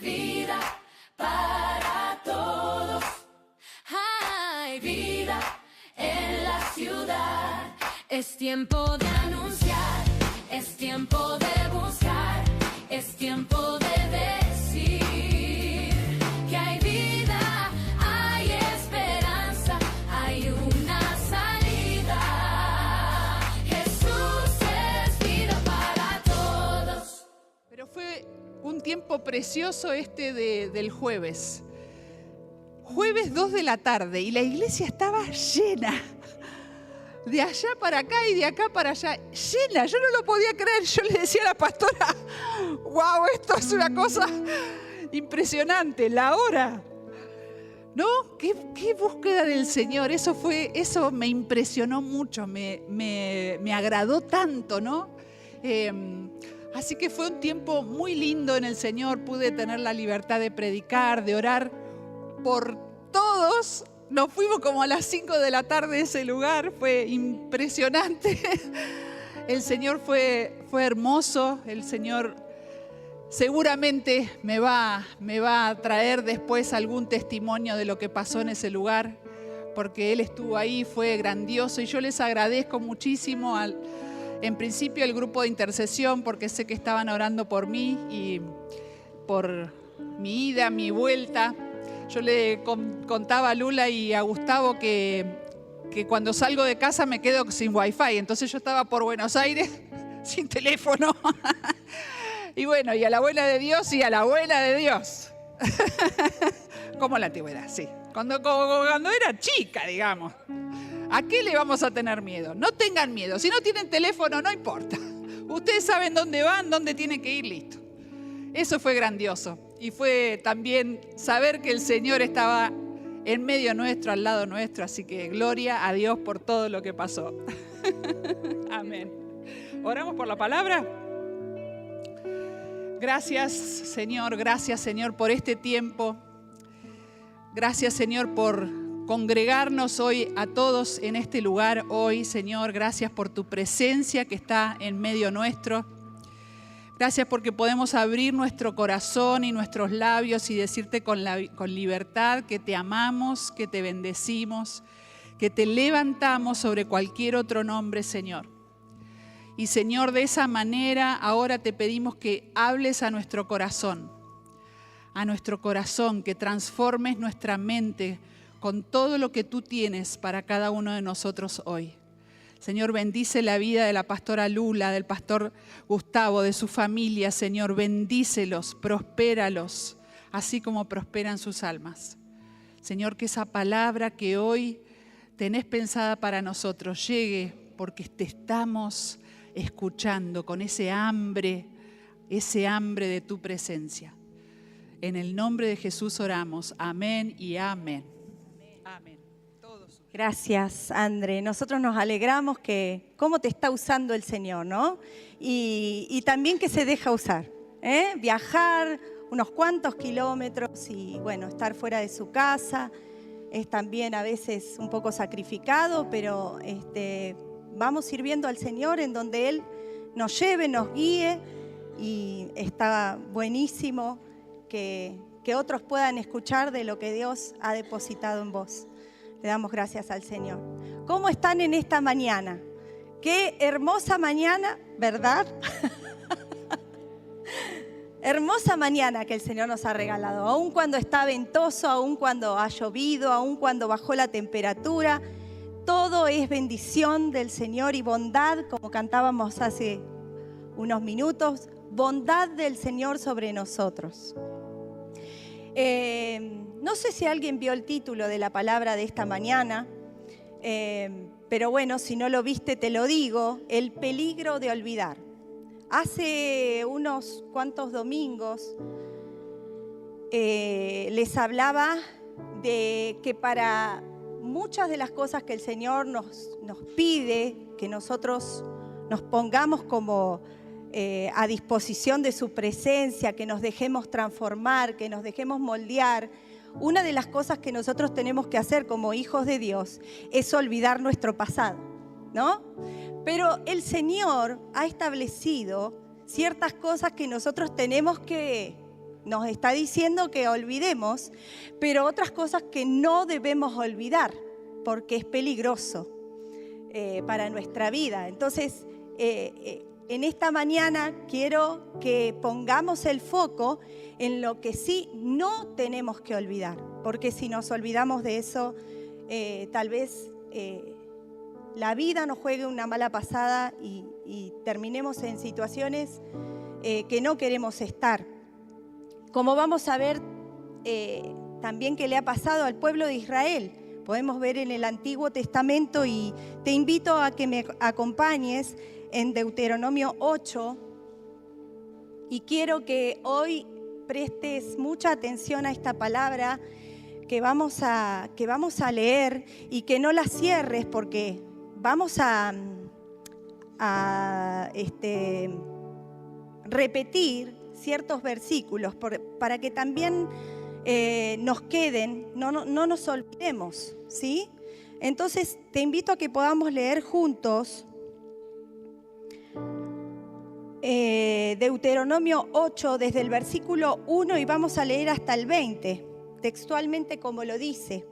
vida para todos. Hay vida en la ciudad. Es tiempo de anunciar, es tiempo de buscar, es tiempo de decir que hay vida, hay esperanza, hay una salida. Jesús es vida para todos. Pero fue un tiempo precioso del jueves. Jueves 2 de la tarde y la iglesia estaba llena. De allá para acá y de acá para allá, llena. Yo no lo podía creer. Yo le decía a la pastora, wow, esto es una cosa impresionante, la hora. ¿No? ¿Qué búsqueda del Señor? Eso me impresionó mucho, me agradó tanto, ¿no? Así que fue un tiempo muy lindo en el Señor. Pude tener la libertad de predicar, de orar por todos. Nos fuimos como a las 5 de la tarde de ese lugar, fue impresionante. El Señor fue hermoso, el Señor seguramente me va a traer después algún testimonio de lo que pasó en ese lugar, porque Él estuvo ahí, fue grandioso y yo les agradezco muchísimo en principio al grupo de intercesión, porque sé que estaban orando por mí y por mi ida, mi vuelta. Yo le contaba a Lula y a Gustavo que cuando salgo de casa me quedo sin wifi. Entonces yo estaba por Buenos Aires sin teléfono. Y bueno, y a la buena de Dios y a la buena de Dios. Como en la antigüedad, sí. Cuando era chica, digamos. ¿A qué le vamos a tener miedo? No tengan miedo. Si no tienen teléfono, no importa. Ustedes saben dónde van, dónde tienen que ir, listo. Eso fue grandioso. Y fue también saber que el Señor estaba en medio nuestro, al lado nuestro. Así que gloria a Dios por todo lo que pasó. Amén. ¿Oramos por la palabra? Gracias, Señor, por este tiempo. Gracias, Señor, por congregarnos hoy a todos en este lugar. Hoy, Señor, gracias por tu presencia que está en medio nuestro. Gracias porque podemos abrir nuestro corazón y nuestros labios y decirte con libertad que te amamos, que te bendecimos, que te levantamos sobre cualquier otro nombre, Señor. Y Señor, de esa manera ahora te pedimos que hables a nuestro corazón, que transformes nuestra mente con todo lo que tú tienes para cada uno de nosotros hoy. Señor, bendice la vida de la pastora Lula, del pastor Gustavo, de su familia, Señor. Bendícelos, prospéralos, así como prosperan sus almas. Señor, que esa palabra que hoy tenés pensada para nosotros llegue porque te estamos escuchando con ese hambre de tu presencia. En el nombre de Jesús oramos. Amén y amén. Amén. Gracias, André. Nosotros nos alegramos que cómo te está usando el Señor, ¿no? Y también que se deja usar, viajar unos cuantos kilómetros y, bueno, estar fuera de su casa es también a veces un poco sacrificado, pero vamos sirviendo al Señor en donde Él nos lleve, nos guíe y está buenísimo que otros puedan escuchar de lo que Dios ha depositado en vos. Le damos gracias al Señor. ¿Cómo están en esta mañana? Qué hermosa mañana, ¿verdad? Hermosa mañana que el Señor nos ha regalado. Aun cuando está ventoso, aun cuando ha llovido, aun cuando bajó la temperatura, todo es bendición del Señor y bondad, como cantábamos hace unos minutos, bondad del Señor sobre nosotros. No sé si alguien vio el título de la palabra de esta mañana, pero bueno, si no lo viste te lo digo, el peligro de olvidar. Hace unos cuantos domingos les hablaba de que para muchas de las cosas que el Señor nos pide, que nosotros nos pongamos como a disposición de su presencia, que nos dejemos transformar, que nos dejemos moldear. Una de las cosas que nosotros tenemos que hacer como hijos de Dios es olvidar nuestro pasado, ¿no? Pero el Señor ha establecido ciertas cosas que nosotros tenemos que nos está diciendo que olvidemos, pero otras cosas que no debemos olvidar, porque es peligroso para nuestra vida. Entonces, en esta mañana quiero que pongamos el foco en lo que sí no tenemos que olvidar, porque si nos olvidamos de eso, tal vez la vida nos juegue una mala pasada y terminemos en situaciones que no queremos estar. Como vamos a ver también que le ha pasado al pueblo de Israel, podemos ver en el Antiguo Testamento, y te invito a que me acompañes en Deuteronomio 8, y quiero que hoy prestes mucha atención a esta palabra que vamos a leer, y que no la cierres, porque vamos a repetir ciertos versículos para que también nos queden, no nos olvidemos, ¿sí? Entonces te invito a que podamos leer juntos Deuteronomio 8 desde el versículo 1 y vamos a leer hasta el 20, textualmente como lo dice,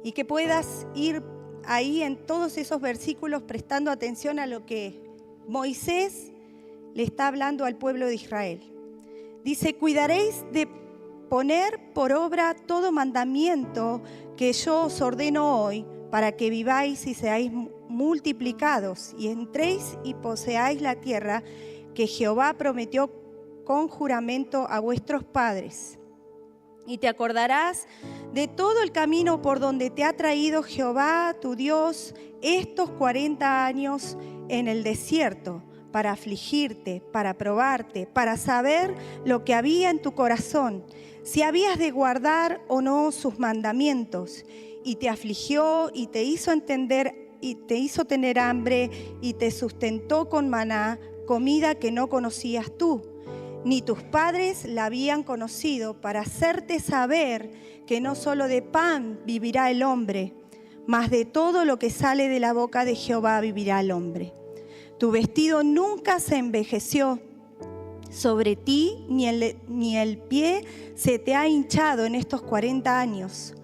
y que puedas ir ahí en todos esos versículos prestando atención a lo que Moisés le está hablando al pueblo de Israel. Dice: cuidaréis de poner por obra todo mandamiento que yo os ordeno hoy, para que viváis y seáis multiplicados y entréis y poseáis la tierra que Jehová prometió con juramento a vuestros padres. Y te acordarás de todo el camino por donde te ha traído Jehová tu Dios estos 40 años en el desierto, para afligirte, para probarte, para saber lo que había en tu corazón, si habías de guardar o no sus mandamientos. Y te afligió y te hizo entender y te hizo tener hambre y te sustentó con maná, comida que no conocías tú, ni tus padres la habían conocido, para hacerte saber que no solo de pan vivirá el hombre, mas de todo lo que sale de la boca de Jehová vivirá el hombre. Tu vestido nunca se envejeció sobre ti, ni el pie se te ha hinchado en estos 40 años.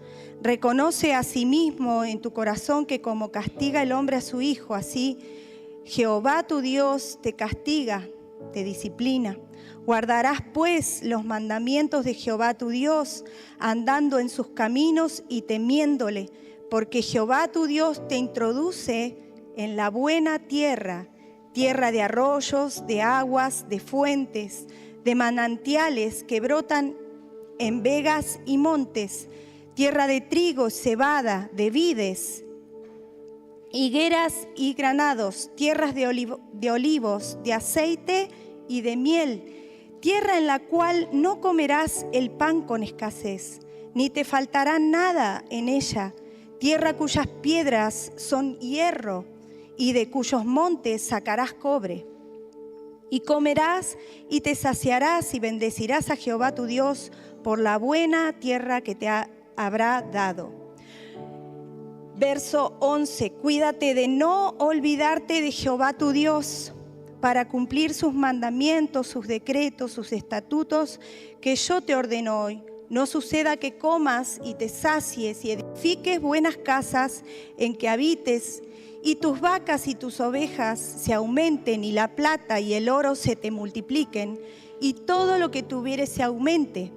Reconoce a sí mismo en tu corazón que como castiga el hombre a su hijo, así Jehová tu Dios te castiga, te disciplina. Guardarás pues los mandamientos de Jehová tu Dios, andando en sus caminos y temiéndole, porque Jehová tu Dios te introduce en la buena tierra, tierra de arroyos, de aguas, de fuentes, de manantiales que brotan en vegas y montes, tierra de trigo, cebada, de vides, higueras y granados, tierras de olivos, de aceite y de miel, tierra en la cual no comerás el pan con escasez, ni te faltará nada en ella, tierra cuyas piedras son hierro, y de cuyos montes sacarás cobre. Y comerás y te saciarás y bendecirás a Jehová tu Dios por la buena tierra que te habrá dado. Verso 11, cuídate de no olvidarte de Jehová tu Dios, para cumplir sus mandamientos, sus decretos, sus estatutos que yo te ordeno hoy. No suceda que comas y te sacies y edifiques buenas casas en que habites, y tus vacas y tus ovejas se aumenten, y la plata y el oro se te multipliquen, y todo lo que tuvieres se aumente.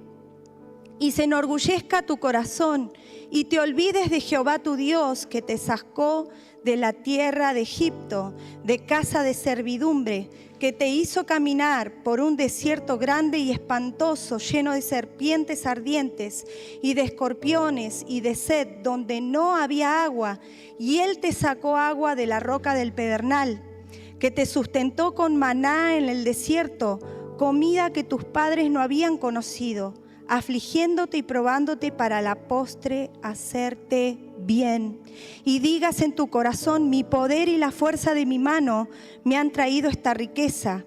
Y se enorgullezca tu corazón, y te olvides de Jehová tu Dios, que te sacó de la tierra de Egipto, de casa de servidumbre, que te hizo caminar por un desierto grande y espantoso, lleno de serpientes ardientes y de escorpiones y de sed, donde no había agua, y él te sacó agua de la roca del pedernal, que te sustentó con maná en el desierto, comida que tus padres no habían conocido, afligiéndote y probándote para la postre hacerte bien. Y digas en tu corazón: mi poder y la fuerza de mi mano me han traído esta riqueza.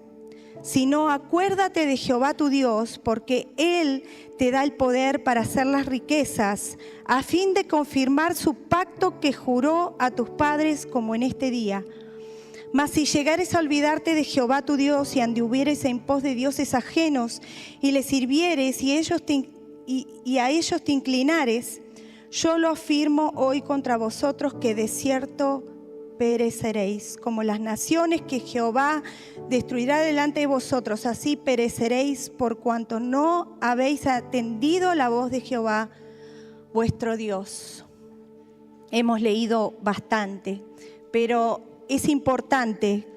Sino acuérdate de Jehová tu Dios, porque Él te da el poder para hacer las riquezas, a fin de confirmar su pacto que juró a tus padres, como en este día. Mas si llegares a olvidarte de Jehová tu Dios y anduvieres en pos de dioses ajenos y les sirvieres y a ellos te inclinares, yo lo afirmo hoy contra vosotros que de cierto pereceréis. Como las naciones que Jehová destruirá delante de vosotros, así pereceréis por cuanto no habéis atendido la voz de Jehová vuestro Dios. Hemos leído bastante, pero es importante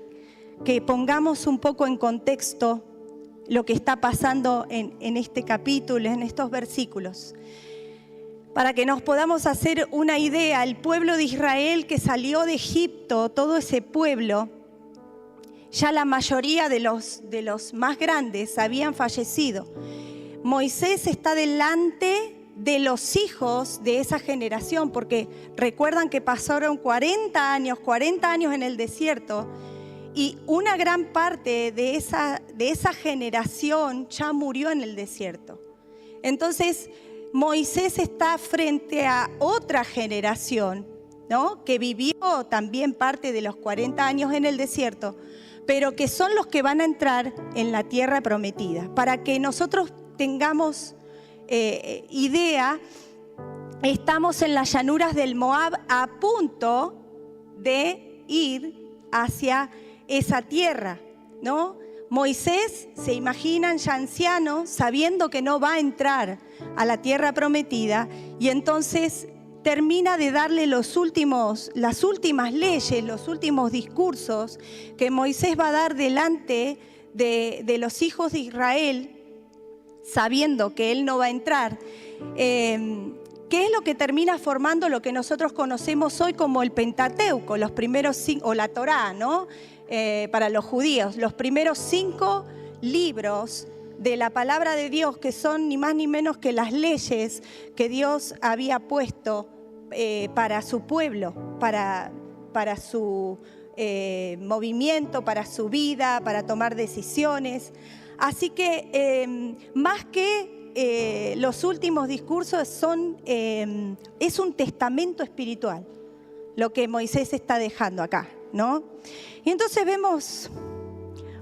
que pongamos un poco en contexto lo que está pasando en este capítulo, en estos versículos, para que nos podamos hacer una idea. El pueblo de Israel que salió de Egipto, todo ese pueblo, ya la mayoría de los más grandes habían fallecido. Moisés está delante de los hijos de esa generación, porque recuerdan que pasaron 40 años en el desierto, y una gran parte de esa generación ya murió en el desierto. Entonces, Moisés está frente a otra generación, ¿no?, que vivió también parte de los 40 años en el desierto, pero que son los que van a entrar en la tierra prometida. Para que nosotros tengamos idea, estamos en las llanuras del Moab a punto de ir hacia esa tierra, ¿no? Moisés, se imaginan ya anciano, sabiendo que no va a entrar a la tierra prometida, y entonces termina de darle las últimas leyes, los últimos discursos que Moisés va a dar delante de los hijos de Israel, sabiendo que él no va a entrar. ¿Qué es lo que termina formando lo que nosotros conocemos hoy como el Pentateuco, los primeros 5, o la Torá, ¿no?, para los judíos, los primeros 5 libros de la palabra de Dios, que son ni más ni menos que las leyes que Dios había puesto para su pueblo, para su movimiento, para su vida, para tomar decisiones. Así que más que los últimos discursos, es un testamento espiritual lo que Moisés está dejando acá, ¿no? Y entonces vemos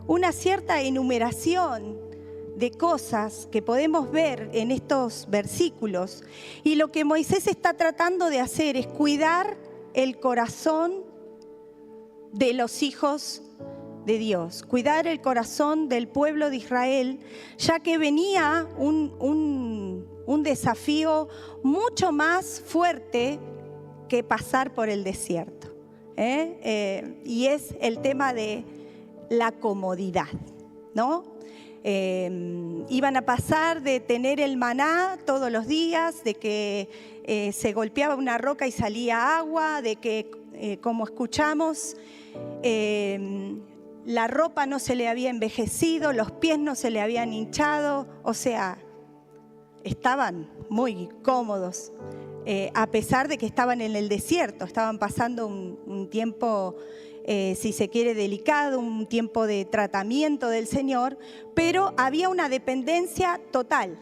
una cierta enumeración de cosas que podemos ver en estos versículos, y lo que Moisés está tratando de hacer es cuidar el corazón de los hijos de Dios, cuidar el corazón del pueblo de Israel, ya que venía un desafío mucho más fuerte que pasar por el desierto, y es el tema de la comodidad, ¿no? Iban a pasar de tener el maná todos los días, de que se golpeaba una roca y salía agua, de que, como escuchamos, la ropa no se le había envejecido, los pies no se le habían hinchado, o sea, estaban muy cómodos, a pesar de que estaban en el desierto, estaban pasando un tiempo, si se quiere, delicado, un tiempo de tratamiento del Señor, pero había una dependencia total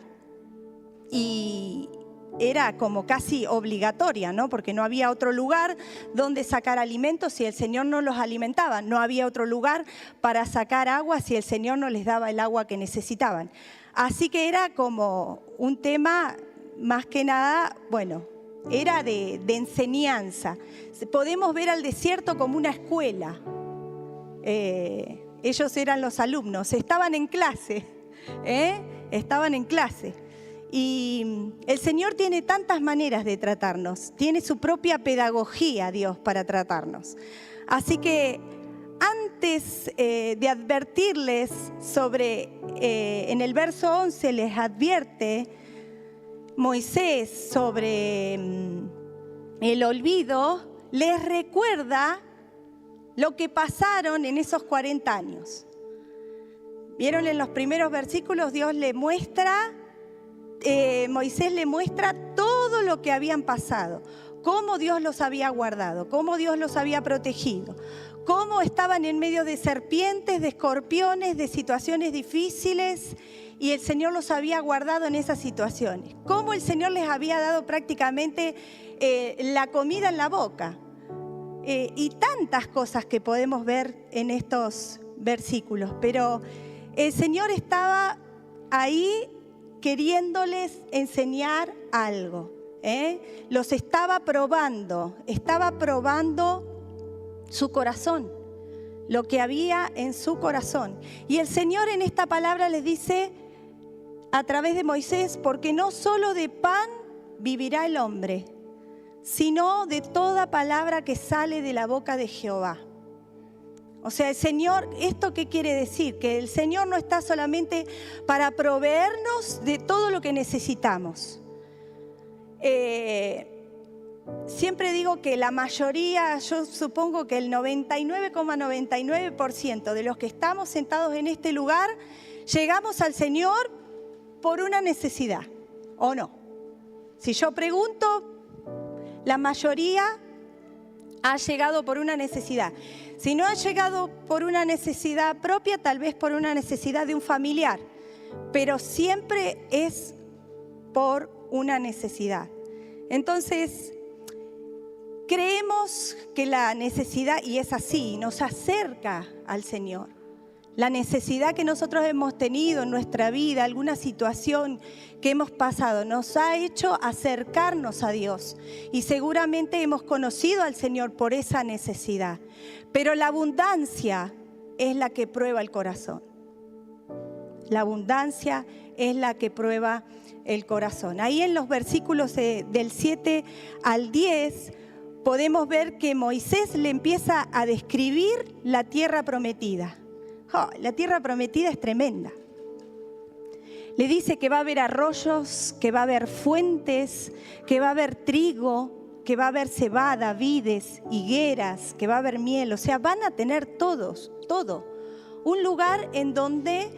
y era como casi obligatoria, ¿no? Porque no había otro lugar donde sacar alimentos si el Señor no los alimentaba, no había otro lugar para sacar agua si el Señor no les daba el agua que necesitaban. Así que era como un tema, más que nada, bueno, era de enseñanza. Podemos ver al desierto como una escuela. Ellos eran los alumnos, estaban en clase, estaban en clase. Y el Señor tiene tantas maneras de tratarnos, tiene su propia pedagogía, Dios, para tratarnos. Así que antes de advertirles sobre, en el verso 11 les advierte Moisés sobre el olvido, les recuerda lo que pasaron en esos 40 años. ¿Vieron en los primeros versículos? Dios le muestra, Moisés le muestra todo lo que habían pasado, cómo Dios los había guardado, cómo Dios los había protegido, cómo estaban en medio de serpientes, de escorpiones, de situaciones difíciles, y el Señor los había guardado en esas situaciones. Cómo el Señor les había dado prácticamente la comida en la boca. y tantas cosas que podemos ver en estos versículos. Pero el Señor estaba ahí queriéndoles enseñar algo, los estaba probando su corazón, lo que había en su corazón. Y el Señor en esta palabra les dice a través de Moisés: porque no solo de pan vivirá el hombre, sino de toda palabra que sale de la boca de Jehová. O sea, el Señor, ¿esto qué quiere decir? Que el Señor no está solamente para proveernos de todo lo que necesitamos. Siempre digo que la mayoría, yo supongo que el 99,99% de los que estamos sentados en este lugar, llegamos al Señor por una necesidad, ¿o no? Si yo pregunto, la mayoría ha llegado por una necesidad. Si no ha llegado por una necesidad propia, tal vez por una necesidad de un familiar, pero siempre es por una necesidad. Entonces, creemos que la necesidad, y es así, nos acerca al Señor. La necesidad que nosotros hemos tenido en nuestra vida, alguna situación que hemos pasado, nos ha hecho acercarnos a Dios. Y seguramente hemos conocido al Señor por esa necesidad. Pero la abundancia es la que prueba el corazón. La abundancia es la que prueba el corazón. Ahí en los versículos del 7 al 10 podemos ver que Moisés le empieza a describir la tierra prometida. Oh, la tierra prometida es tremenda. Le dice que va a haber arroyos, que va a haber fuentes, que va a haber trigo, que va a haber cebada, vides, higueras, que va a haber miel. O sea, van a tener todo. Un lugar en donde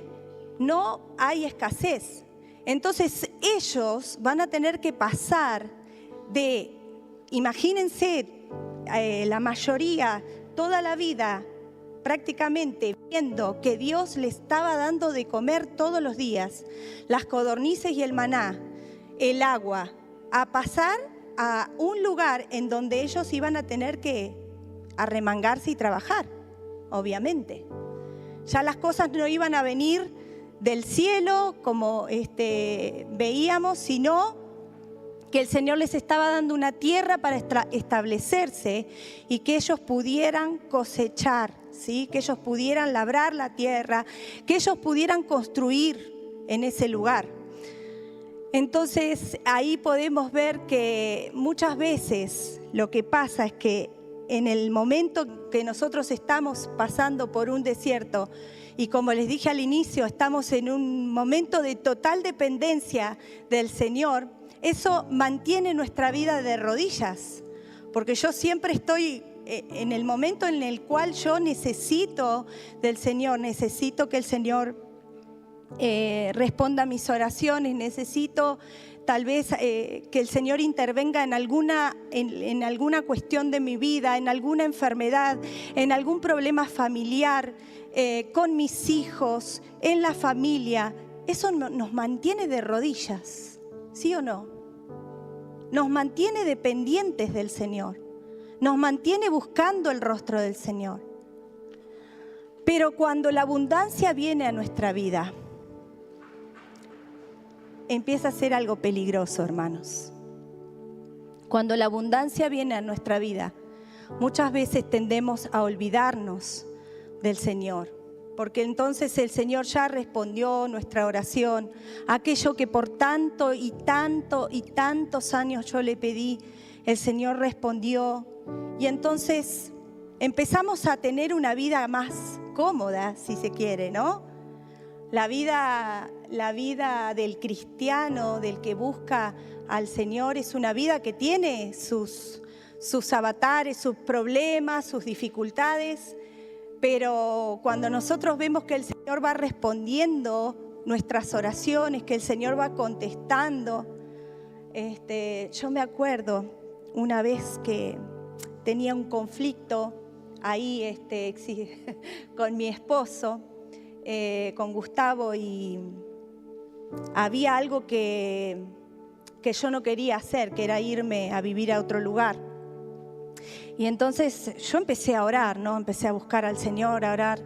no hay escasez. Entonces ellos van a tener que pasar de, imagínense, la mayoría, toda la vida, prácticamente viendo que Dios le estaba dando de comer todos los días, las codornices y el maná, el agua, a pasar a un lugar en donde ellos iban a tener que arremangarse y trabajar, obviamente. Ya las cosas no iban a venir del cielo como veíamos, sino que el Señor les estaba dando una tierra para establecerse y que ellos pudieran cosechar, ¿sí? Que ellos pudieran labrar la tierra, que ellos pudieran construir en ese lugar. Entonces ahí podemos ver que muchas veces lo que pasa es que en el momento que nosotros estamos pasando por un desierto, y como les dije al inicio, estamos en un momento de total dependencia del Señor, eso mantiene nuestra vida de rodillas, porque yo siempre estoy en el momento en el cual yo necesito del Señor, necesito que el Señor responda a mis oraciones, necesito tal vez que el Señor intervenga en alguna cuestión de mi vida, en alguna enfermedad, en algún problema familiar, con mis hijos, en la familia. Eso nos mantiene de rodillas, ¿sí o no? Nos mantiene dependientes del Señor, nos mantiene buscando el rostro del Señor. Pero cuando la abundancia viene a nuestra vida, empieza a ser algo peligroso, hermanos. Cuando la abundancia viene a nuestra vida, muchas veces tendemos a olvidarnos del Señor, porque entonces el Señor ya respondió nuestra oración, aquello que por tanto y tantos años yo le pedí, el Señor respondió, y entonces empezamos a tener una vida más cómoda, si se quiere, ¿no? La vida del cristiano, del que busca al Señor, es una vida que tiene sus avatares, sus problemas, sus dificultades, pero cuando nosotros vemos que el Señor va respondiendo nuestras oraciones, que el Señor va contestando, yo me acuerdo una vez que tenía un conflicto ahí con mi esposo, con Gustavo, y había algo que yo no quería hacer, que era irme a vivir a otro lugar. Y entonces yo empecé a orar, ¿no? Empecé a buscar al Señor, a orar.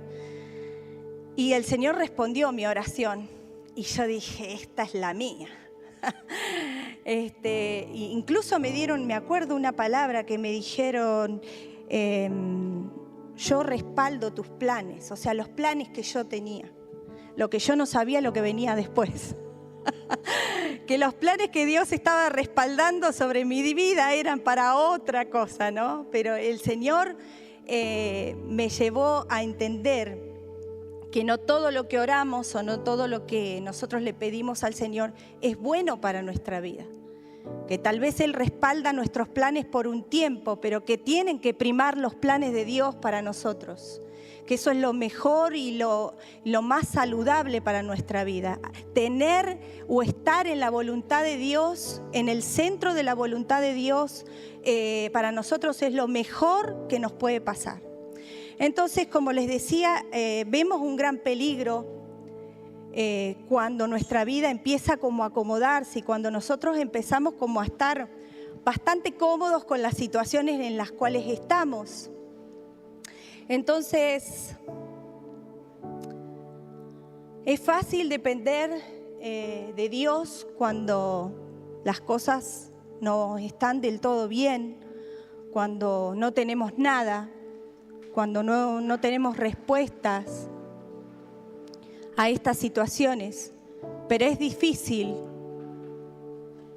Y el Señor respondió mi oración. Y yo dije, esta es la mía. Incluso me acuerdo una palabra que me dijeron, yo respaldo tus planes, o sea, los planes que yo tenía. Lo que yo no sabía, lo que venía después. Que los planes que Dios estaba respaldando sobre mi vida eran para otra cosa, ¿no? Pero el Señor me llevó a entender que no todo lo que oramos o no todo lo que nosotros le pedimos al Señor es bueno para nuestra vida. Que tal vez Él respalda nuestros planes por un tiempo, pero que tienen que primar los planes de Dios para nosotros. Que eso es lo mejor y lo más saludable para nuestra vida. Tener o estar en la voluntad de Dios, en el centro de la voluntad de Dios, para nosotros es lo mejor que nos puede pasar. Entonces, como les decía, vemos un gran peligro cuando nuestra vida empieza como a acomodarse y cuando nosotros empezamos como a estar bastante cómodos con las situaciones en las cuales estamos. Entonces, es fácil depender de Dios cuando las cosas no están del todo bien, cuando no tenemos nada, cuando no tenemos respuestas a estas situaciones. Pero es difícil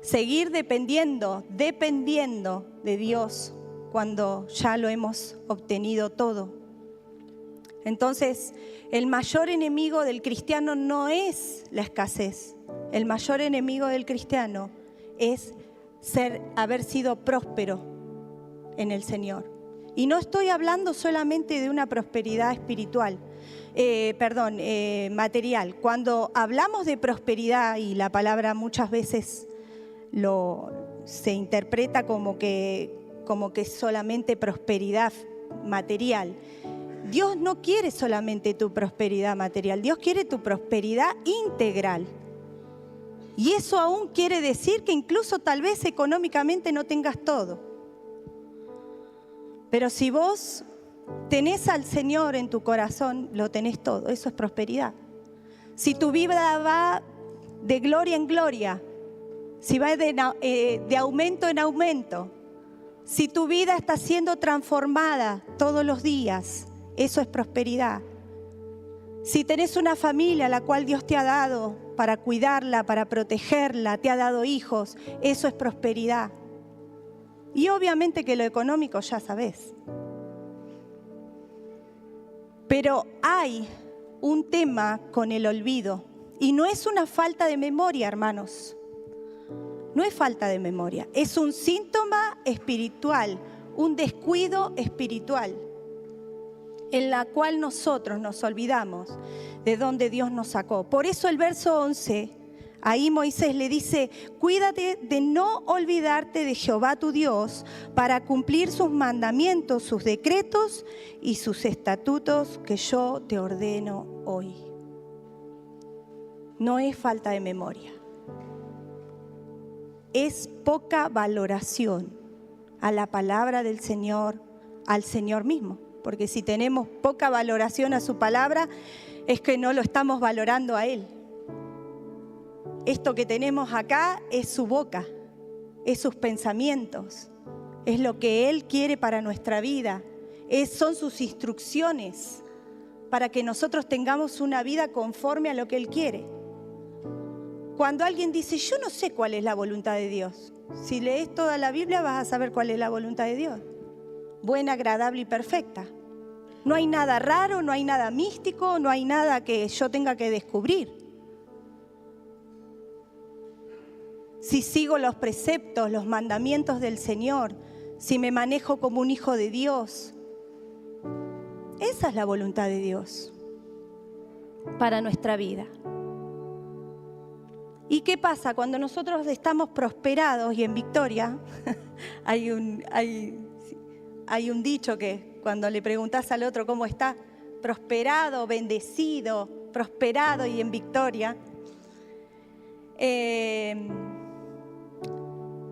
seguir dependiendo de Dios cuando ya lo hemos obtenido todo. Entonces, el mayor enemigo del cristiano no es la escasez. El mayor enemigo del cristiano es haber sido próspero en el Señor. Y no estoy hablando solamente de una prosperidad espiritual, material. Cuando hablamos de prosperidad, y la palabra muchas veces se interpreta como que es solamente prosperidad material. Dios no quiere solamente tu prosperidad material, Dios quiere tu prosperidad integral. Y eso aún quiere decir que incluso tal vez económicamente no tengas todo. Pero si vos tenés al Señor en tu corazón, lo tenés todo, eso es prosperidad. Si tu vida va de gloria en gloria, si va de aumento en aumento, si tu vida está siendo transformada todos los días, eso es prosperidad. Si tenés una familia a la cual Dios te ha dado para cuidarla, para protegerla, te ha dado hijos, eso es prosperidad. Y obviamente que lo económico ya sabés. Pero hay un tema con el olvido. Y no es una falta de memoria, hermanos. No es falta de memoria. Es un síntoma espiritual, un descuido espiritual, en la cual nosotros nos olvidamos de dónde Dios nos sacó. Por eso el verso 11, ahí Moisés le dice, cuídate de no olvidarte de Jehová tu Dios para cumplir sus mandamientos, sus decretos y sus estatutos que yo te ordeno hoy. No es falta de memoria. Es poca valoración a la palabra del Señor, al Señor mismo. Porque si tenemos poca valoración a su palabra, es que no lo estamos valorando a Él. Esto que tenemos acá es su boca, es sus pensamientos, es lo que Él quiere para nuestra vida, son sus instrucciones para que nosotros tengamos una vida conforme a lo que Él quiere. Cuando alguien dice, yo no sé cuál es la voluntad de Dios, si lees toda la Biblia vas a saber cuál es la voluntad de Dios. Buena, agradable y perfecta. No hay nada raro, no hay nada místico, no hay nada que yo tenga que descubrir. Si sigo los preceptos, los mandamientos del Señor, si me manejo como un hijo de Dios, esa es la voluntad de Dios para nuestra vida. ¿Y qué pasa? Cuando nosotros estamos prosperados y en victoria, hay un dicho que cuando le preguntás al otro cómo está, prosperado, bendecido, prosperado y en victoria,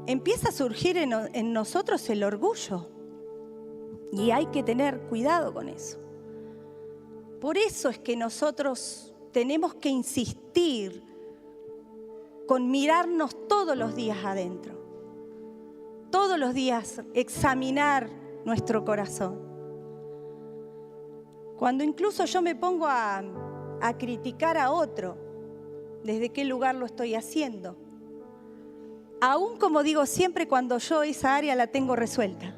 empieza a surgir en nosotros el orgullo. Y hay que tener cuidado con eso. Por eso es que nosotros tenemos que insistir con mirarnos todos los días adentro. Todos los días examinar nuestro corazón. Cuando incluso yo me pongo a criticar a otro, ¿desde qué lugar lo estoy haciendo? Aún, como digo siempre, cuando yo esa área la tengo resuelta.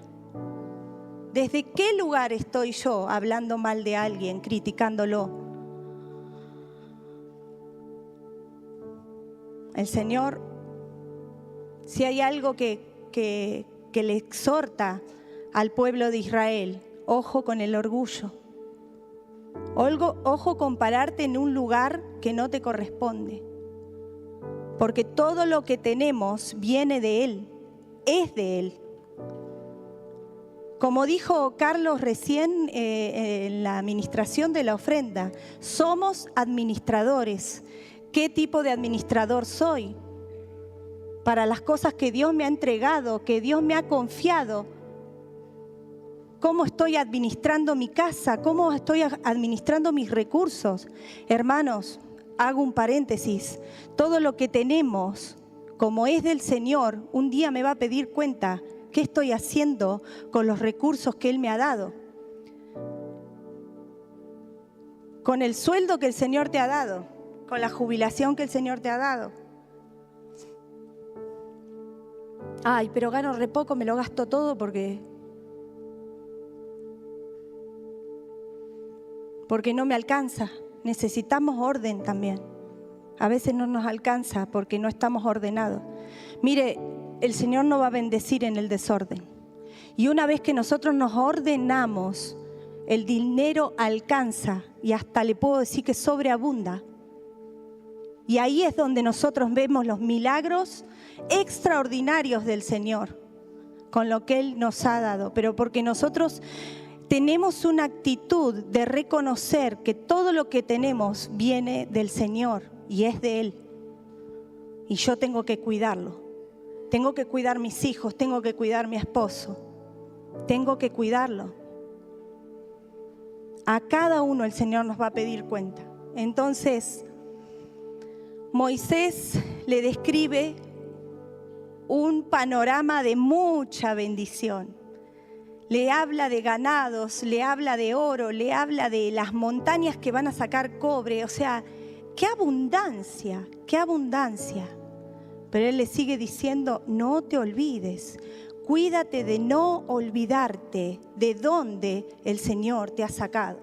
¿Desde qué lugar estoy yo hablando mal de alguien, criticándolo? El Señor, si hay algo que le exhorta al pueblo de Israel, ojo con el orgullo. Ojo con pararte en un lugar que no te corresponde. Porque todo lo que tenemos viene de Él, es de Él. Como dijo Carlos recién en la administración de la ofrenda, somos administradores. ¿Qué tipo de administrador soy? Para las cosas que Dios me ha entregado, que Dios me ha confiado. ¿Cómo estoy administrando mi casa? ¿Cómo estoy administrando mis recursos? Hermanos, hago un paréntesis. Todo lo que tenemos, como es del Señor, un día me va a pedir cuenta. ¿Qué estoy haciendo con los recursos que Él me ha dado? Con el sueldo que el Señor te ha dado, con la jubilación que el Señor te ha dado. Ay, pero gano re poco, me lo gasto todo porque no me alcanza. Necesitamos orden también. A veces no nos alcanza porque no estamos ordenados. Mire, el Señor nos va a bendecir en el desorden. Y una vez que nosotros nos ordenamos, el dinero alcanza y hasta le puedo decir que sobreabunda. Y ahí es donde nosotros vemos los milagros extraordinarios del Señor con lo que Él nos ha dado. Pero porque nosotros tenemos una actitud de reconocer que todo lo que tenemos viene del Señor y es de Él. Y yo tengo que cuidarlo. Tengo que cuidar mis hijos, tengo que cuidar mi esposo. Tengo que cuidarlo. A cada uno el Señor nos va a pedir cuenta. Entonces, Moisés le describe un panorama de mucha bendición. Le habla de ganados, le habla de oro, le habla de las montañas que van a sacar cobre. O sea, qué abundancia, qué abundancia. Pero Él le sigue diciendo, no te olvides, cuídate de no olvidarte de dónde el Señor te ha sacado.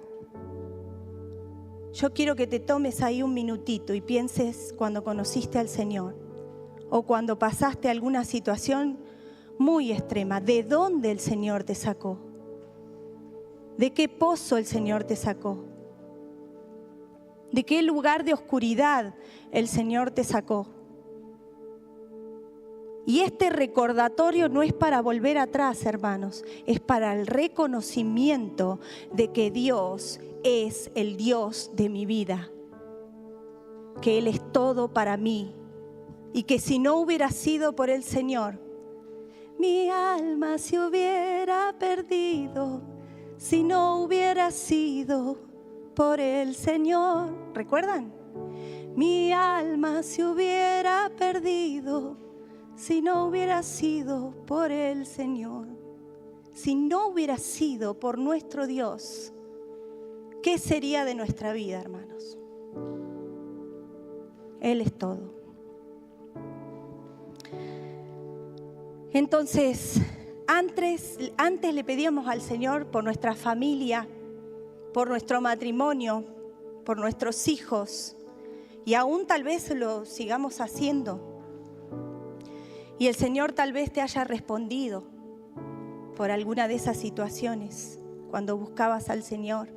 Yo quiero que te tomes ahí un minutito y pienses cuando conociste al Señor o cuando pasaste alguna situación muy extrema, ¿de dónde el Señor te sacó? ¿De qué pozo el Señor te sacó? ¿De qué lugar de oscuridad el Señor te sacó? Y este recordatorio no es para volver atrás, hermanos, es para el reconocimiento de que Dios es el Dios de mi vida, que Él es todo para mí y que si no hubiera sido por el Señor, mi alma se hubiera perdido, si no hubiera sido por el Señor. ¿Recuerdan? Mi alma se hubiera perdido si no hubiera sido por el Señor. Si no hubiera sido por nuestro Dios, ¿qué sería de nuestra vida, hermanos? Él es todo. Entonces, antes le pedíamos al Señor por nuestra familia, por nuestro matrimonio, por nuestros hijos, y aún tal vez lo sigamos haciendo. Y el Señor tal vez te haya respondido por alguna de esas situaciones cuando buscabas al Señor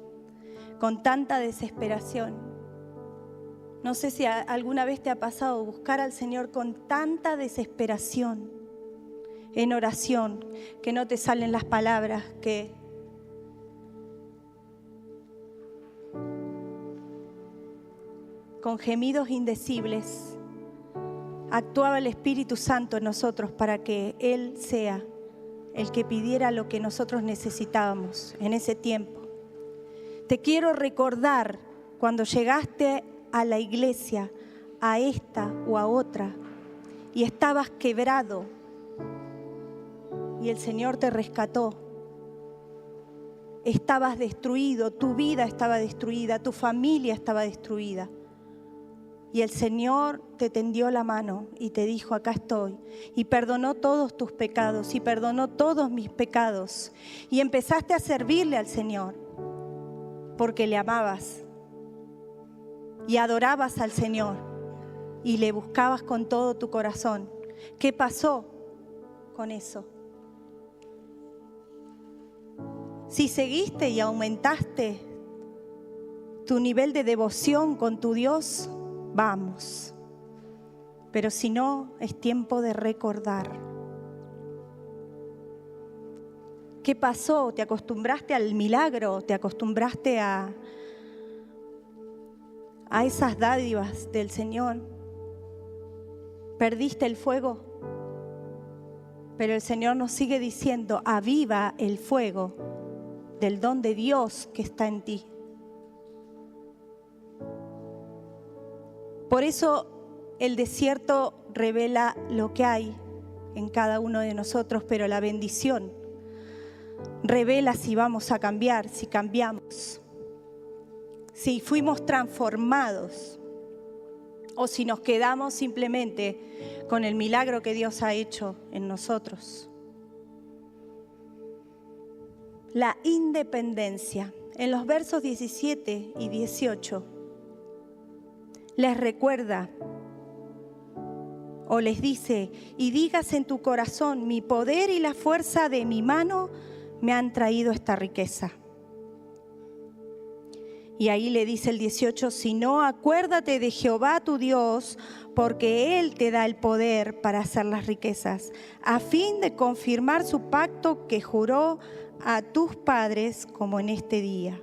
con tanta desesperación. No sé si alguna vez te ha pasado buscar al Señor con tanta desesperación en oración, que no te salen las palabras, que con gemidos indecibles actuaba el Espíritu Santo en nosotros para que Él sea el que pidiera lo que nosotros necesitábamos en ese tiempo. Te quiero recordar cuando llegaste a la iglesia, a esta o a otra, y estabas quebrado, y el Señor te rescató. Estabas destruido, tu vida estaba destruida, tu familia estaba destruida. Y el Señor te tendió la mano y te dijo, acá estoy. Y perdonó todos tus pecados y perdonó todos mis pecados. Y empezaste a servirle al Señor porque le amabas y adorabas al Señor y le buscabas con todo tu corazón. ¿Qué pasó con eso? Si seguiste y aumentaste tu nivel de devoción con tu Dios, vamos. Pero si no, es tiempo de recordar. ¿Qué pasó? ¿Te acostumbraste al milagro? ¿Te acostumbraste a esas dádivas del Señor? ¿Perdiste el fuego? Pero el Señor nos sigue diciendo, aviva el fuego del don de Dios que está en ti. Por eso el desierto revela lo que hay en cada uno de nosotros, pero la bendición revela si vamos a cambiar, si cambiamos, si fuimos transformados o si nos quedamos simplemente con el milagro que Dios ha hecho en nosotros. La independencia. En los versos 17 y 18 les recuerda o les dice, y digas en tu corazón, mi poder y la fuerza de mi mano me han traído esta riqueza. Y ahí le dice el 18, si no, acuérdate de Jehová tu Dios, porque Él te da el poder para hacer las riquezas, a fin de confirmar su pacto que juró a tus padres como en este día.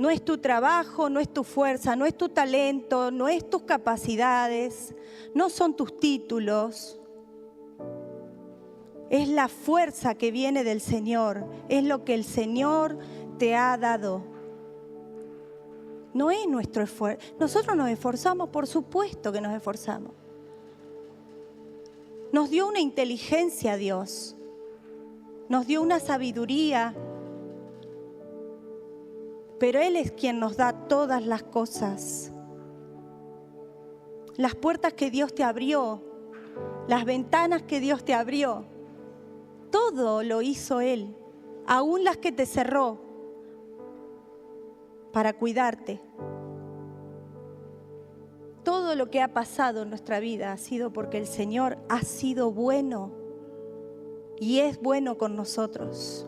No es tu trabajo, no es tu fuerza, no es tu talento, no es tus capacidades, no son tus títulos. Es la fuerza que viene del Señor, es lo que el Señor te ha dado. No es nuestro esfuerzo. Nosotros nos esforzamos, por supuesto que nos esforzamos. Nos dio una inteligencia Dios, nos dio una sabiduría, pero Él es quien nos da todas las cosas. Las puertas que Dios te abrió, las ventanas que Dios te abrió, todo lo hizo Él, aún las que te cerró, para cuidarte. Todo lo que ha pasado en nuestra vida ha sido porque el Señor ha sido bueno y es bueno con nosotros.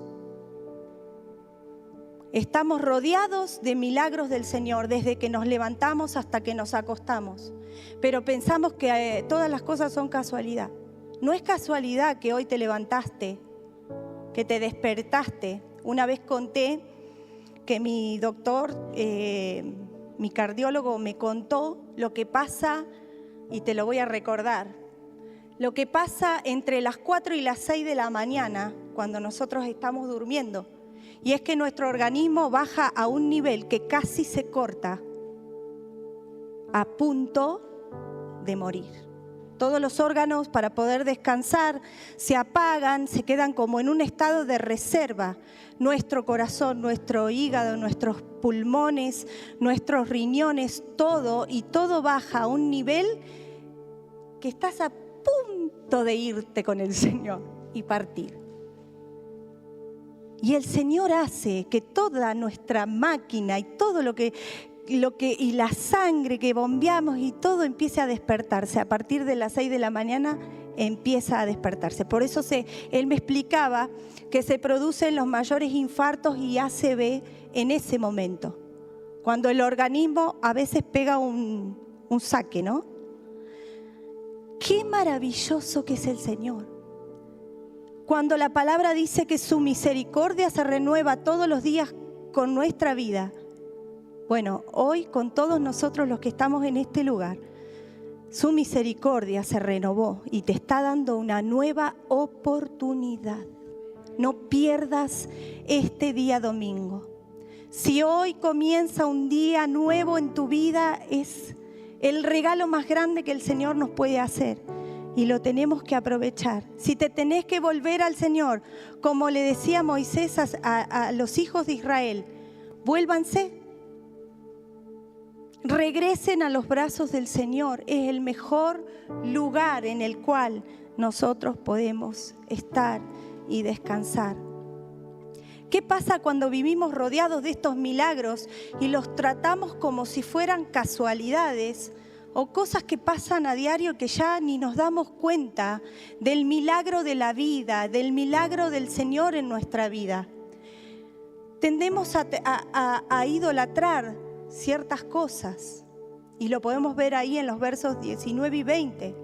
Estamos rodeados de milagros del Señor desde que nos levantamos hasta que nos acostamos. Pero pensamos que todas las cosas son casualidad. No es casualidad que hoy te levantaste, que te despertaste. Una vez conté que mi doctor, mi cardiólogo me contó lo que pasa, y te lo voy a recordar. Lo que pasa entre las 4 y las 6 de la mañana cuando nosotros estamos durmiendo. Y es que nuestro organismo baja a un nivel que casi se corta, a punto de morir. Todos los órganos para poder descansar se apagan, se quedan como en un estado de reserva. Nuestro corazón, nuestro hígado, nuestros pulmones, nuestros riñones, todo baja a un nivel que estás a punto de irte con el Señor y partir. Y el Señor hace que toda nuestra máquina y todo lo que y la sangre que bombeamos y todo empiece a despertarse. A partir de las 6 de la mañana empieza a despertarse. Por eso él me explicaba que se producen los mayores infartos y ACV en ese momento. Cuando el organismo a veces pega un saque, ¿no? Qué maravilloso que es el Señor. Cuando la palabra dice que su misericordia se renueva todos los días con nuestra vida. Bueno, hoy con todos nosotros los que estamos en este lugar, Su misericordia se renovó y te está dando una nueva oportunidad. No pierdas este día domingo. Si hoy comienza un día nuevo en tu vida, es el regalo más grande que el Señor nos puede hacer. Y lo tenemos que aprovechar. Si te tenés que volver al Señor, como le decía Moisés a los hijos de Israel, vuélvanse. Regresen a los brazos del Señor. Es el mejor lugar en el cual nosotros podemos estar y descansar. ¿Qué pasa cuando vivimos rodeados de estos milagros y los tratamos como si fueran casualidades o cosas que pasan a diario que ya ni nos damos cuenta del milagro de la vida, del milagro del Señor en nuestra vida? Tendemos a idolatrar ciertas cosas y lo podemos ver ahí en los versos 19 y 20.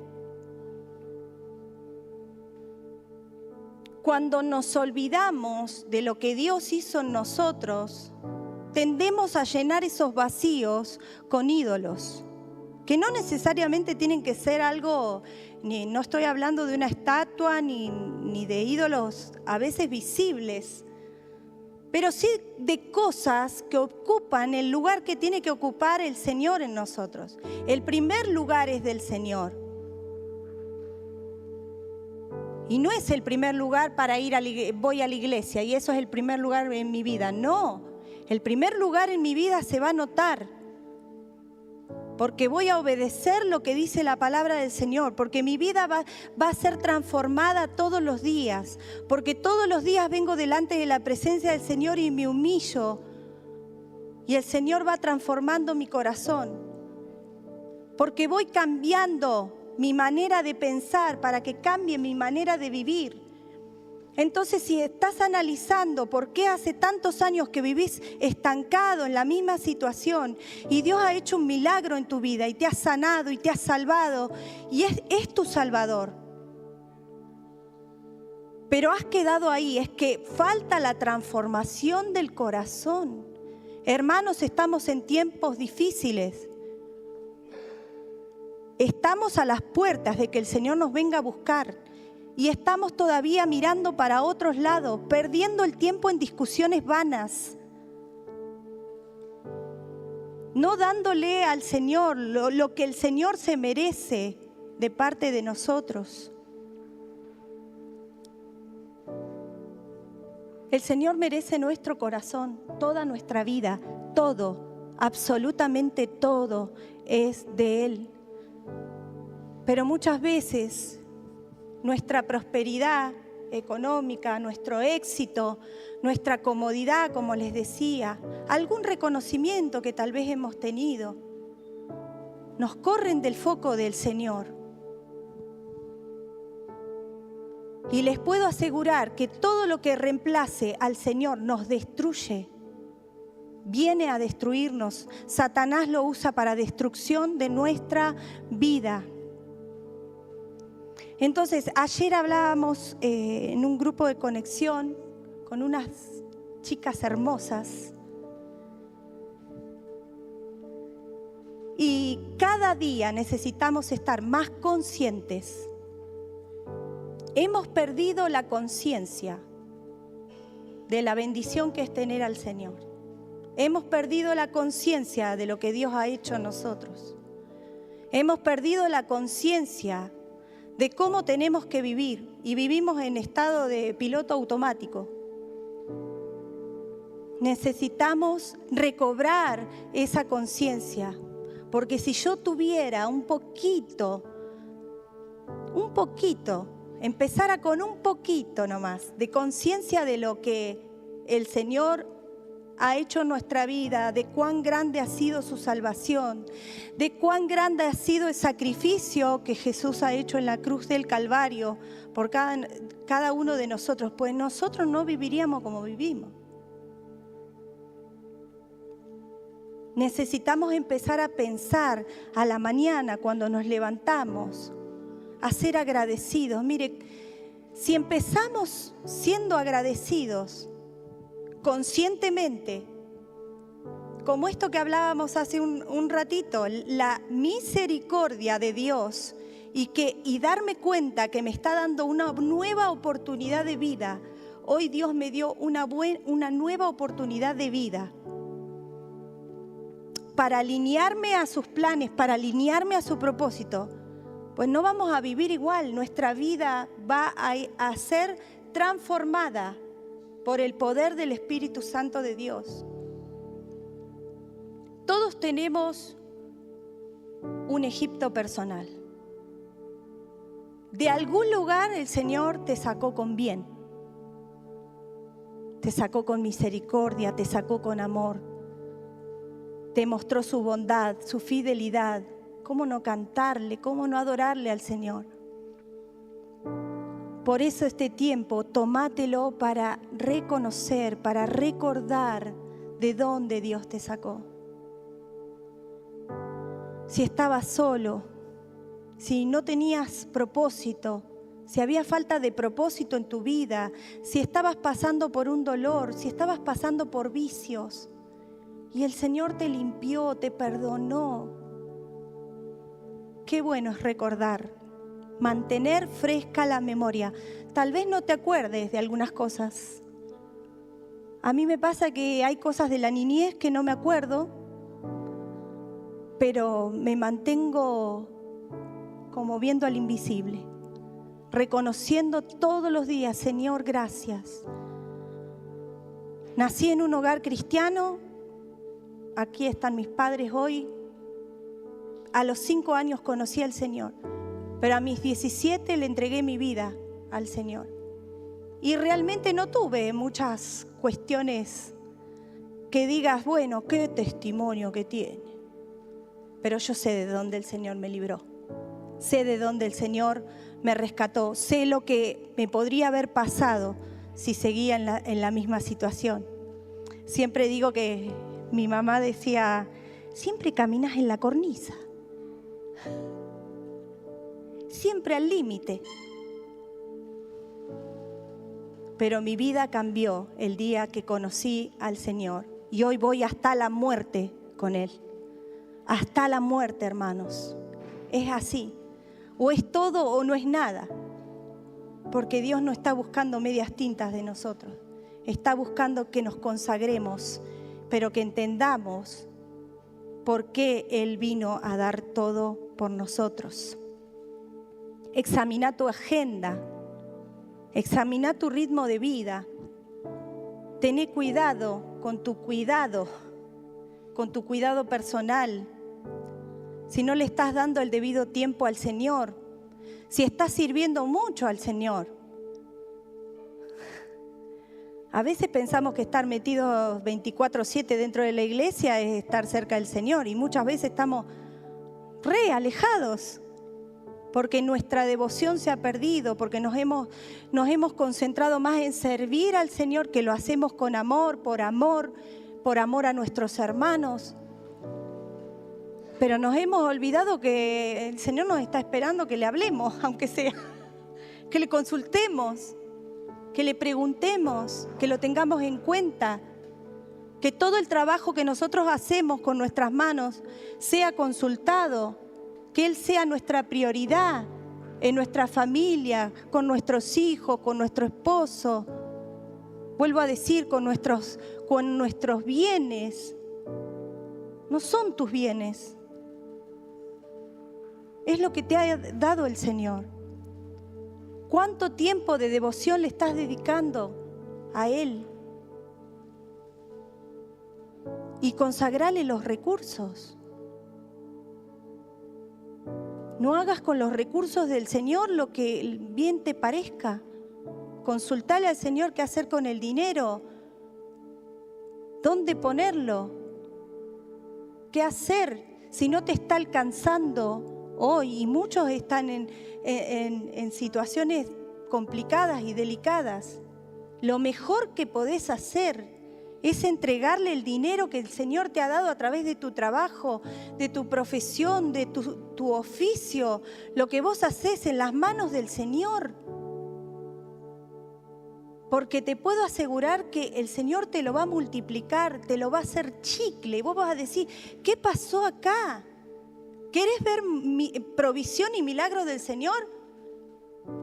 Cuando nos olvidamos de lo que Dios hizo en nosotros, tendemos a llenar esos vacíos con ídolos, que no necesariamente tienen que ser algo, no estoy hablando de una estatua ni de ídolos a veces visibles, pero sí de cosas que ocupan el lugar que tiene que ocupar el Señor en nosotros. El primer lugar es del Señor. Y no es el primer lugar para voy a la iglesia y eso es el primer lugar en mi vida. No, el primer lugar en mi vida se va a notar. Porque voy a obedecer lo que dice la palabra del Señor, porque mi vida va a ser transformada todos los días, porque todos los días vengo delante de la presencia del Señor y me humillo, y el Señor va transformando mi corazón, porque voy cambiando mi manera de pensar para que cambie mi manera de vivir. Entonces, si estás analizando por qué hace tantos años que vivís estancado en la misma situación y Dios ha hecho un milagro en tu vida y te ha sanado y te ha salvado y es tu Salvador, pero has quedado ahí, es que falta la transformación del corazón. Hermanos, estamos en tiempos difíciles. Estamos a las puertas de que el Señor nos venga a buscar. Y estamos todavía mirando para otros lados, perdiendo el tiempo en discusiones vanas. No dándole al Señor lo que el Señor se merece de parte de nosotros. El Señor merece nuestro corazón, toda nuestra vida, todo, absolutamente todo es de Él. Pero muchas veces nuestra prosperidad económica, nuestro éxito, nuestra comodidad, como les decía, algún reconocimiento que tal vez hemos tenido, nos corren del foco del Señor. Y les puedo asegurar que todo lo que reemplace al Señor nos destruye, viene a destruirnos. Satanás lo usa para destrucción de nuestra vida. Entonces, ayer hablábamos en un grupo de conexión con unas chicas hermosas. Y cada día necesitamos estar más conscientes. Hemos perdido la conciencia de la bendición que es tener al Señor. Hemos perdido la conciencia de lo que Dios ha hecho en nosotros. Hemos perdido la conciencia de cómo tenemos que vivir y vivimos en estado de piloto automático. Necesitamos recobrar esa conciencia, porque si yo tuviera un poquito, empezara con un poquito nomás de conciencia de lo que el Señor ha hecho en nuestra vida, de cuán grande ha sido su salvación, de cuán grande ha sido el sacrificio que Jesús ha hecho en la cruz del Calvario por cada uno de nosotros, pues nosotros no viviríamos como vivimos. Necesitamos empezar a pensar a la mañana cuando nos levantamos, a ser agradecidos. Mire, si empezamos siendo agradecidos, conscientemente, como esto que hablábamos hace un ratito, la misericordia de Dios y darme cuenta que me está dando una nueva oportunidad de vida. Hoy Dios me dio una nueva oportunidad de vida para alinearme a sus planes, para alinearme a su propósito. Pues no vamos a vivir igual, nuestra vida va a ser transformada por el poder del Espíritu Santo de Dios. Todos tenemos un Egipto personal. De algún lugar el Señor te sacó con bien, te sacó con misericordia, te sacó con amor, te mostró su bondad, su fidelidad. ¿Cómo no cantarle? ¿Cómo no adorarle al Señor? Por eso este tiempo, tómatelo para reconocer, para recordar de dónde Dios te sacó. Si estabas solo, si no tenías propósito, si había falta de propósito en tu vida, si estabas pasando por un dolor, si estabas pasando por vicios, y el Señor te limpió, te perdonó. Qué bueno es recordar, mantener fresca la memoria. Tal vez no te acuerdes de algunas cosas. A mí me pasa que hay cosas de la niñez que no me acuerdo, pero me mantengo como viendo al invisible, reconociendo todos los días, Señor, gracias. Nací en un hogar cristiano, aquí están mis padres hoy. A los 5 años conocí al Señor, pero a mis 17 le entregué mi vida al Señor. Y realmente no tuve muchas cuestiones que digas, bueno, qué testimonio que tiene. Pero yo sé de dónde el Señor me libró. Sé de dónde el Señor me rescató. Sé lo que me podría haber pasado si seguía en la misma situación. Siempre digo que mi mamá decía, siempre caminas en la cornisa. Siempre al límite. Pero mi vida cambió el día que conocí al Señor. Y hoy voy hasta la muerte con Él. Hasta la muerte, hermanos. Es así. O es todo o no es nada. Porque Dios no está buscando medias tintas de nosotros. Está buscando que nos consagremos, pero que entendamos por qué Él vino a dar todo por nosotros. Examina tu agenda. Examina tu ritmo de vida. Tené cuidado con tu cuidado personal. Si no le estás dando el debido tiempo al Señor, si estás sirviendo mucho al Señor. A veces pensamos que estar metidos 24/7 dentro de la iglesia es estar cerca del Señor, y muchas veces estamos re alejados porque nuestra devoción se ha perdido, porque nos hemos concentrado más en servir al Señor, que lo hacemos con amor por amor a nuestros hermanos. Pero nos hemos olvidado que el Señor nos está esperando que le hablemos, aunque sea, que le consultemos, que le preguntemos, que lo tengamos en cuenta, que todo el trabajo que nosotros hacemos con nuestras manos sea consultado, que Él sea nuestra prioridad en nuestra familia, con nuestros hijos, con nuestro esposo. Vuelvo a decir, con nuestros bienes. No son tus bienes. Es lo que te ha dado el Señor. ¿Cuánto tiempo de devoción le estás dedicando a Él? Y consagrale los recursos. No hagas con los recursos del Señor lo que bien te parezca. Consultale al Señor qué hacer con el dinero, dónde ponerlo, qué hacer si no te está alcanzando hoy. Y muchos están en situaciones complicadas y delicadas. Lo mejor que podés hacer es entregarle el dinero que el Señor te ha dado a través de tu trabajo, de tu profesión, de tu oficio, lo que vos hacés en las manos del Señor. Porque te puedo asegurar que el Señor te lo va a multiplicar, te lo va a hacer chicle. Y vos vas a decir, ¿qué pasó acá? ¿Querés ver provisión y milagro del Señor?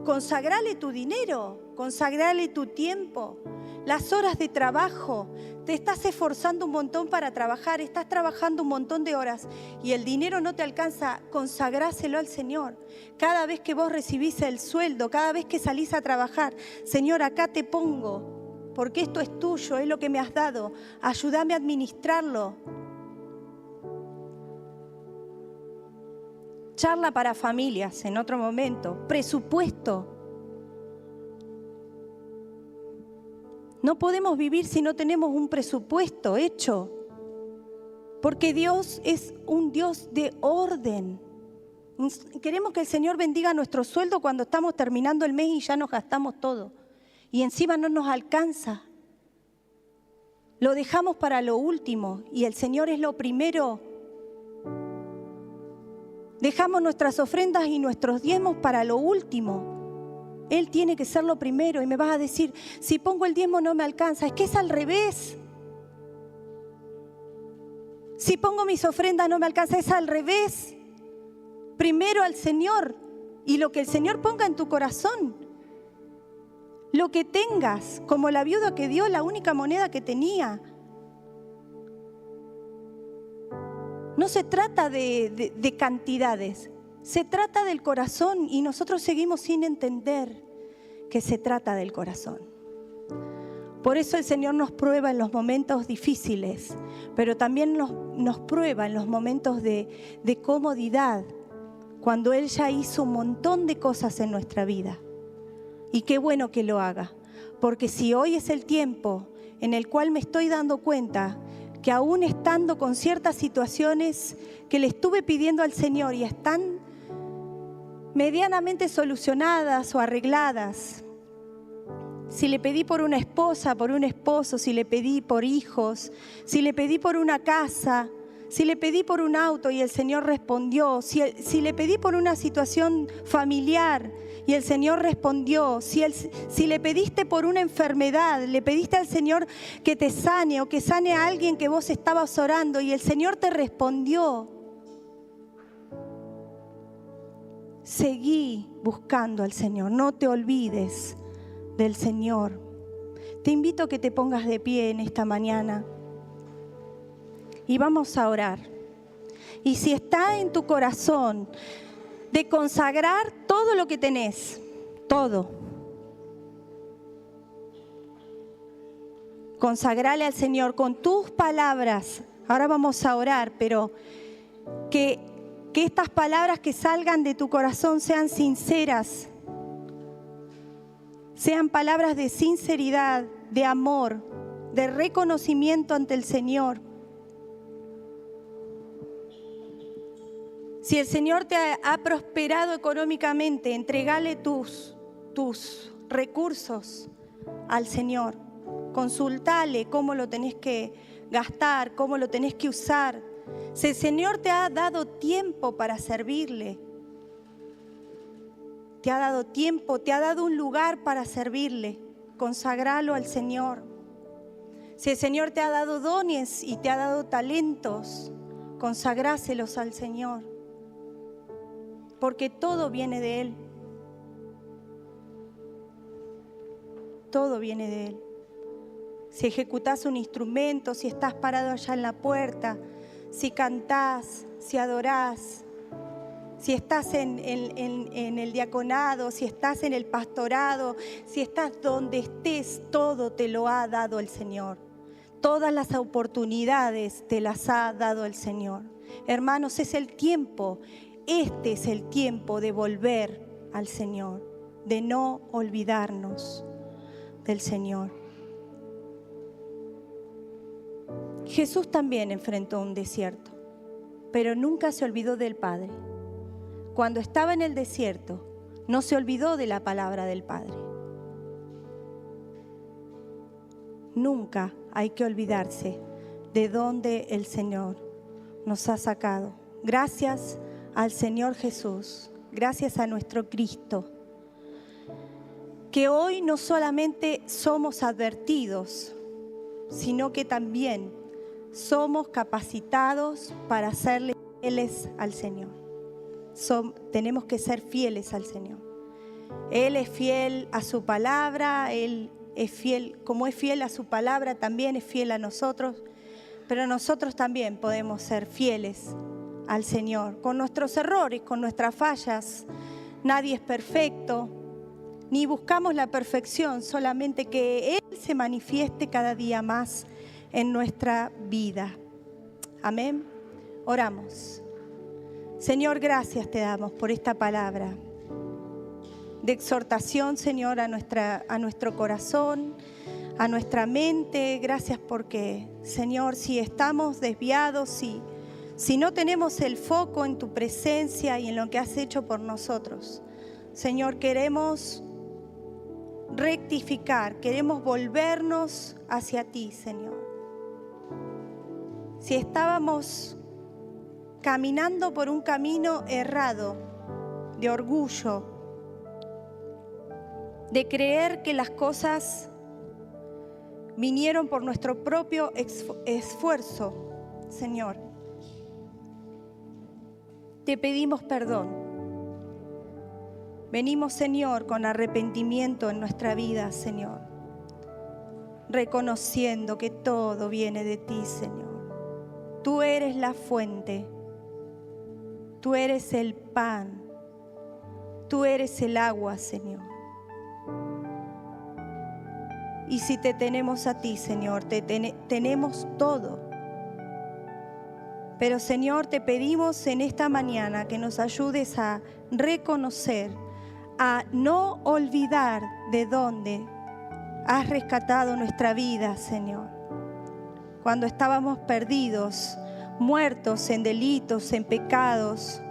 Consagrale tu dinero, consagrale tu tiempo, las horas de trabajo. Te estás esforzando un montón para trabajar, estás trabajando un montón de horas y el dinero no te alcanza, consagráselo al Señor. Cada vez que vos recibís el sueldo, cada vez que salís a trabajar, Señor, acá te pongo, porque esto es tuyo, es lo que me has dado. Ayúdame a administrarlo. Charla para familias en otro momento, presupuesto. No podemos vivir si no tenemos un presupuesto hecho, porque Dios es un Dios de orden. Queremos que el Señor bendiga nuestro sueldo cuando estamos terminando el mes y ya nos gastamos todo. Y encima no nos alcanza. Lo dejamos para lo último y el Señor es lo primero. Dejamos nuestras ofrendas y nuestros diezmos para lo último. Él tiene que ser lo primero. Y me vas a decir, si pongo el diezmo no me alcanza. Es que es al revés. Si pongo mis ofrendas no me alcanza, es al revés. Primero al Señor y lo que el Señor ponga en tu corazón. Lo que tengas, como la viuda que dio la única moneda que tenía. No se trata de cantidades, se trata del corazón y nosotros seguimos sin entender que se trata del corazón. Por eso el Señor nos prueba en los momentos difíciles, pero también nos prueba en los momentos de comodidad, cuando Él ya hizo un montón de cosas en nuestra vida. Y qué bueno que lo haga, porque si hoy es el tiempo en el cual me estoy dando cuenta que aún estando con ciertas situaciones que le estuve pidiendo al Señor y están medianamente solucionadas o arregladas, si le pedí por una esposa, por un esposo, si le pedí por hijos, si le pedí por una casa, si le pedí por un auto y el Señor respondió, si le pedí por una situación familiar y el Señor respondió, si le pediste por una enfermedad, le pediste al Señor que te sane o que sane a alguien que vos estabas orando y el Señor te respondió, seguí buscando al Señor, no te olvides del Señor. Te invito a que te pongas de pie en esta mañana y vamos a orar. Y si está en tu corazón de consagrar todo lo que tenés, todo, consagrale al Señor con tus palabras. Ahora vamos a orar, pero que estas palabras que salgan de tu corazón sean sinceras, sean palabras de sinceridad, de amor, de reconocimiento ante el Señor. Si el Señor te ha prosperado económicamente, entregale tus recursos al Señor. Consultale cómo lo tenés que gastar, cómo lo tenés que usar. Si el Señor te ha dado tiempo para servirle, te ha dado tiempo, te ha dado un lugar para servirle, consagralo al Señor. Si el Señor te ha dado dones y te ha dado talentos, consagráselos al Señor. Porque todo viene de Él. Todo viene de Él. Si ejecutás un instrumento, si estás parado allá en la puerta, si cantás, si adorás, si estás en el diaconado, si estás en el pastorado, si estás donde estés, todo te lo ha dado el Señor. Todas las oportunidades te las ha dado el Señor. Hermanos, es el tiempo. Este es el tiempo de volver al Señor, de no olvidarnos del Señor. Jesús también enfrentó un desierto, pero nunca se olvidó del Padre. Cuando estaba en el desierto, no se olvidó de la palabra del Padre. Nunca hay que olvidarse de dónde el Señor nos ha sacado. Gracias al Señor Jesús, gracias a nuestro Cristo, que hoy no solamente somos advertidos, sino que también somos capacitados para serle fieles al Señor. Tenemos que ser fieles al Señor. Él es fiel a su palabra, Él es fiel, como es fiel a su palabra, también es fiel a nosotros, pero nosotros también podemos ser fieles al Señor, con nuestros errores, con nuestras fallas. Nadie es perfecto, ni buscamos la perfección, solamente que Él se manifieste cada día más en nuestra vida. Amén. Oramos. Señor, gracias te damos por esta palabra de exhortación, Señor, a nuestro corazón, a nuestra mente. Gracias porque, Señor, si estamos desviados, si no tenemos el foco en tu presencia y en lo que has hecho por nosotros, Señor, queremos rectificar, queremos volvernos hacia ti, Señor. Si estábamos caminando por un camino errado, de orgullo, de creer que las cosas vinieron por nuestro propio esfuerzo, Señor, te pedimos perdón. Venimos, Señor, con arrepentimiento en nuestra vida, Señor, reconociendo que todo viene de ti, Señor. Tú eres la fuente, tú eres el pan, tú eres el agua, Señor. Y si te tenemos a ti, Señor, tenemos todo. Pero, Señor, te pedimos en esta mañana que nos ayudes a reconocer, a no olvidar de dónde has rescatado nuestra vida, Señor. Cuando estábamos perdidos, muertos en delitos, en pecados,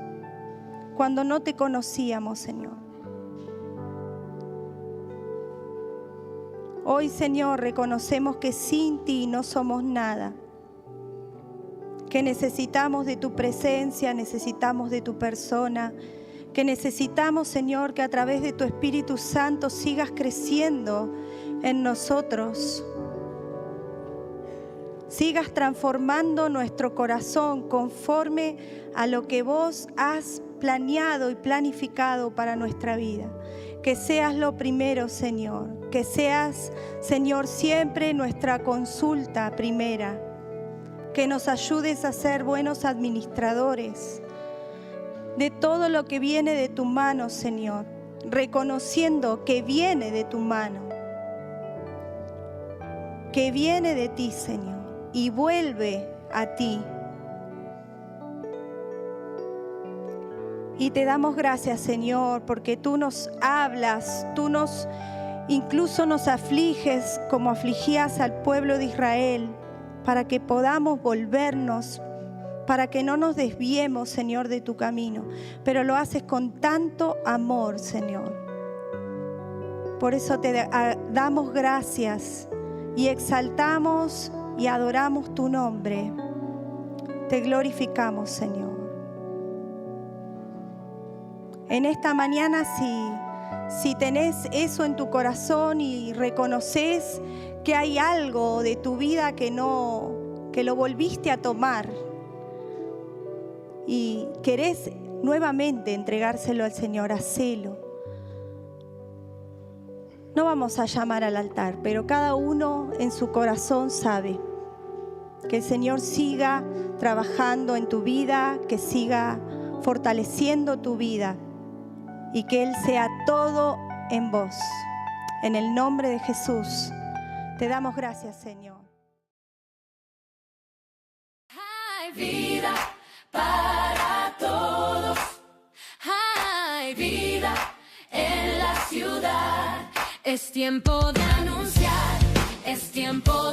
cuando no te conocíamos, Señor. Hoy, Señor, reconocemos que sin ti no somos nada, que necesitamos de tu presencia, necesitamos de tu persona, que necesitamos, Señor, que a través de tu Espíritu Santo sigas creciendo en nosotros, sigas transformando nuestro corazón conforme a lo que vos has planeado y planificado para nuestra vida. Que seas lo primero, Señor. Que seas, Señor, siempre nuestra consulta primera. Que nos ayudes a ser buenos administradores de todo lo que viene de tu mano, Señor. Reconociendo que viene de tu mano. Que viene de ti, Señor. Y vuelve a ti. Y te damos gracias, Señor, porque tú nos hablas, incluso nos afliges como afligías al pueblo de Israel, para que podamos volvernos, para que no nos desviemos, Señor, de tu camino. Pero lo haces con tanto amor, Señor. Por eso te damos gracias y exaltamos y adoramos tu nombre. Te glorificamos, Señor. En esta mañana, si tenés eso en tu corazón y reconoces que hay algo de tu vida que lo volviste a tomar y querés nuevamente entregárselo al Señor, hacelo. No vamos a llamar al altar, pero cada uno en su corazón sabe que el Señor siga trabajando en tu vida, que siga fortaleciendo tu vida y que Él sea todo en vos. En el nombre de Jesús, te damos gracias, Señor. Hay vida para todos. Hay vida en la ciudad. Es tiempo de anunciar. Es tiempo de